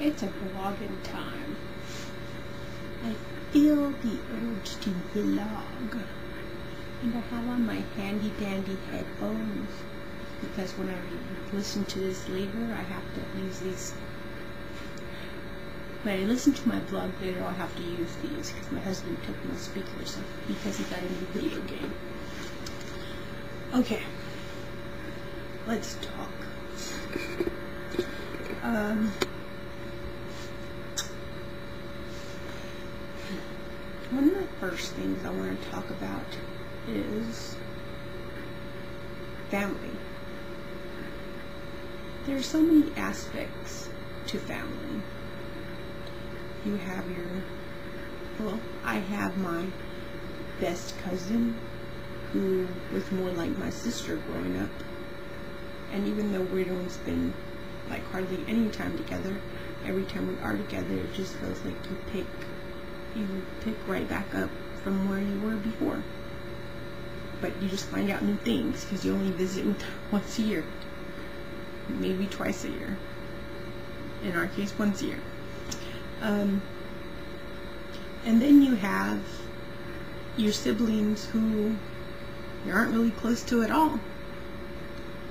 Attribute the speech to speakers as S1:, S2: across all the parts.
S1: It's a vlogging time. I feel the urge to vlog. And I have on my handy dandy headphones because when I listen to this later, I have to use these. When I listen to my vlog later, I'll have to use these because my husband took my speakers because he got a new video game. Okay, let's talk. One of the first things I want to talk about is family. There's so many aspects to family. You have I have my best cousin who was more like my sister growing up. And even though we don't spend like hardly any time together, every time we are together, it just feels like you pick right back up from where you were before. But you just find out new things because you only visit once a year, maybe twice a year. In our case, once a year. And then you have your siblings who you aren't really close to at all.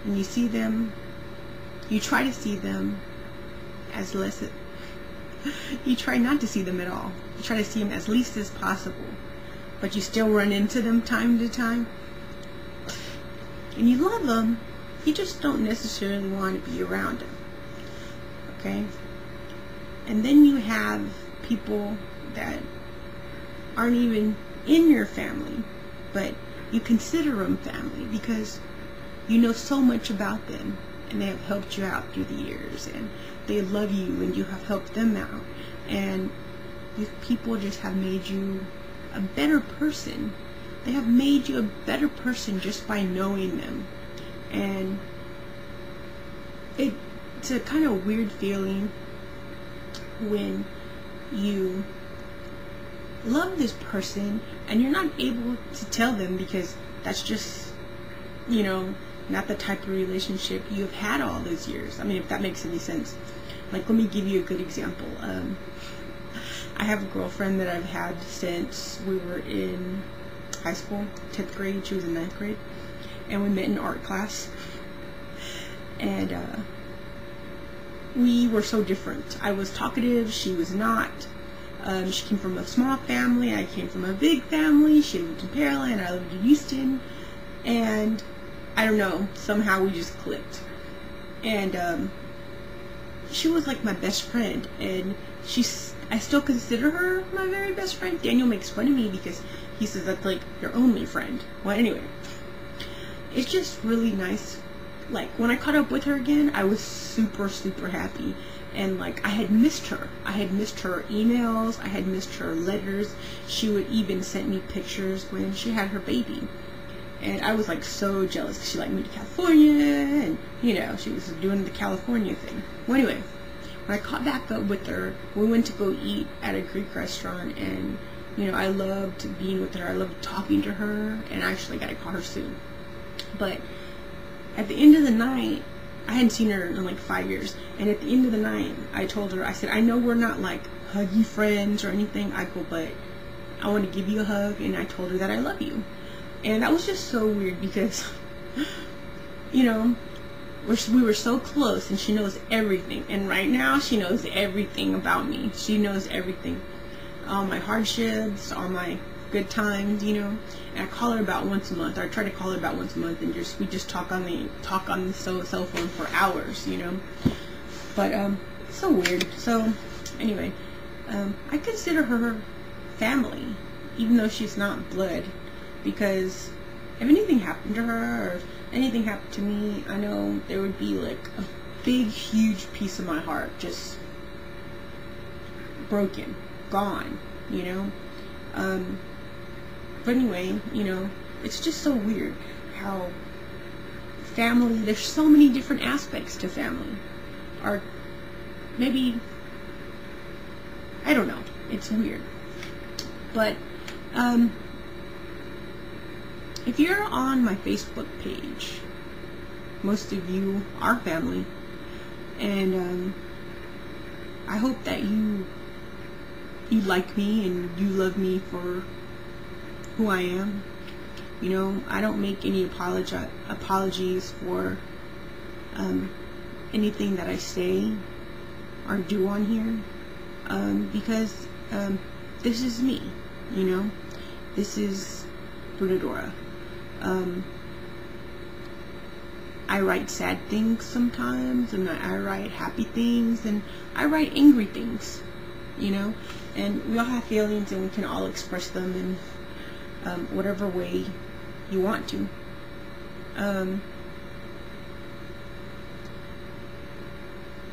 S1: And you see them, you try to see them as less, you try not to see them at all. You try to see them as least as possible. But you still run into them time to time. And you love them, you just don't necessarily want to be around them. Okay? And then you have people that aren't even in your family, but you consider them family because you know so much about them and they have helped you out through the years and they love you and you have helped them out, and these people just have made you a better person. They have made you a better person just by knowing them. And it's a kind of weird feeling when you love this person and you're not able to tell them because that's just, not the type of relationship you've had all those years. I mean, if that makes any sense. Like, let me give you a good example. I have a girlfriend that I've had since we were in high school, 10th grade. She was in 9th grade. And we met in art class. And we were so different. I was talkative, she was not. She came from a small family, I came from a big family. She lived in Pearland, I lived in Houston. And I don't know, somehow we just clicked. And she was like my best friend, and I still consider her my very best friend. Daniel makes fun of me because he says that's like your only friend. Well, anyway, it's just really nice. Like, when I caught up with her again, I was super, super happy. And like, I had missed her. I had missed her emails, I had missed her letters. She would even send me pictures when she had her baby. And I was like so jealous because she like moved to California and she was doing the California thing. Well, anyway, when I caught back up with her, we went to go eat at a Greek restaurant, and I loved being with her. I loved talking to her, and I actually got to call her soon. But at the end of the night, I hadn't seen her in like 5 years, and at the end of the night, I told her, I said, I know we're not like huggy friends or anything, but I want to give you a hug. And I told her that I love you. And that was just so weird because, we were so close, and she knows everything. And right now, she knows everything about me. She knows everything. All my hardships, all my good times, And I call her about once a month. Or I try to call her about once a month, and we just talk on the cell phone for hours, But it's so weird. So anyway, I consider her family, even though she's not blood. Because if anything happened to her, or if anything happened to me, I know there would be like a big, huge piece of my heart just broken, gone, But anyway, it's just so weird how family, there's so many different aspects to family. Or maybe, I don't know, it's weird. But, if you're on my Facebook page, most of you are family, and I hope that you like me and you love me for who I am. You know, I don't make any apologies for anything that I say or do on here, because this is me, you know. This is Brunadora. I write sad things sometimes, and I write happy things, and I write angry things, you know. And we all have feelings, and we can all express them in whatever way you want to.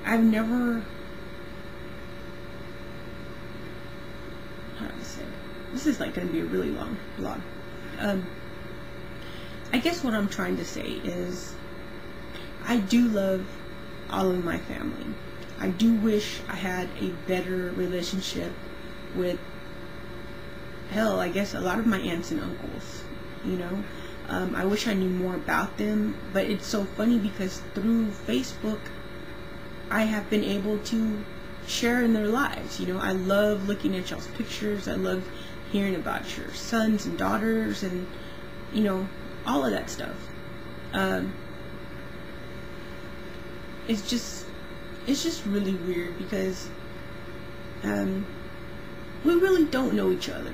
S1: I've never, how do I say it? This is like going to be a really long vlog. I guess what I'm trying to say is I do love all of my family. I do wish I had a better relationship with, hell, I guess a lot of my aunts and uncles, you know. I wish I knew more about them, but it's so funny because through Facebook I have been able to share in their lives. You know, I love looking at y'all's pictures. I love hearing about your sons and daughters, and you know, all of that stuff. It's just really weird because we really don't know each other,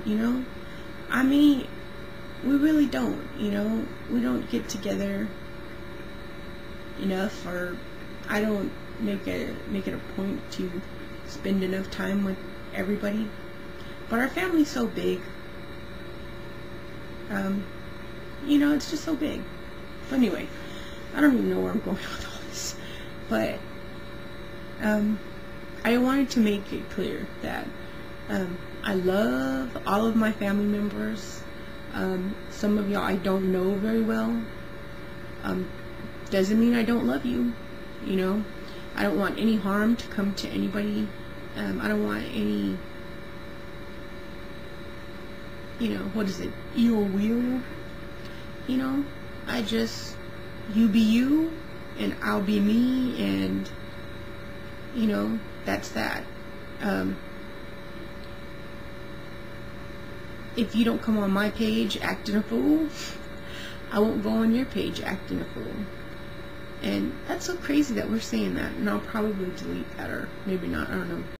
S1: you know. I mean, we really don't, you know. We don't get together enough, or I don't make it a point to spend enough time with everybody. But our family's so big. You know, it's just so big. But anyway, I don't even know where I'm going with all this. But I wanted to make it clear that I love all of my family members. Some of y'all I don't know very well. Doesn't mean I don't love you. You know, I don't want any harm to come to anybody. I don't want any, you know, what is it, ill will. You know, I just, you be you and I'll be me, and you know, that's that. If you don't come on my page acting a fool, I won't go on your page acting a fool. And that's so crazy that we're saying that, and I'll probably delete that, or maybe not, I don't know.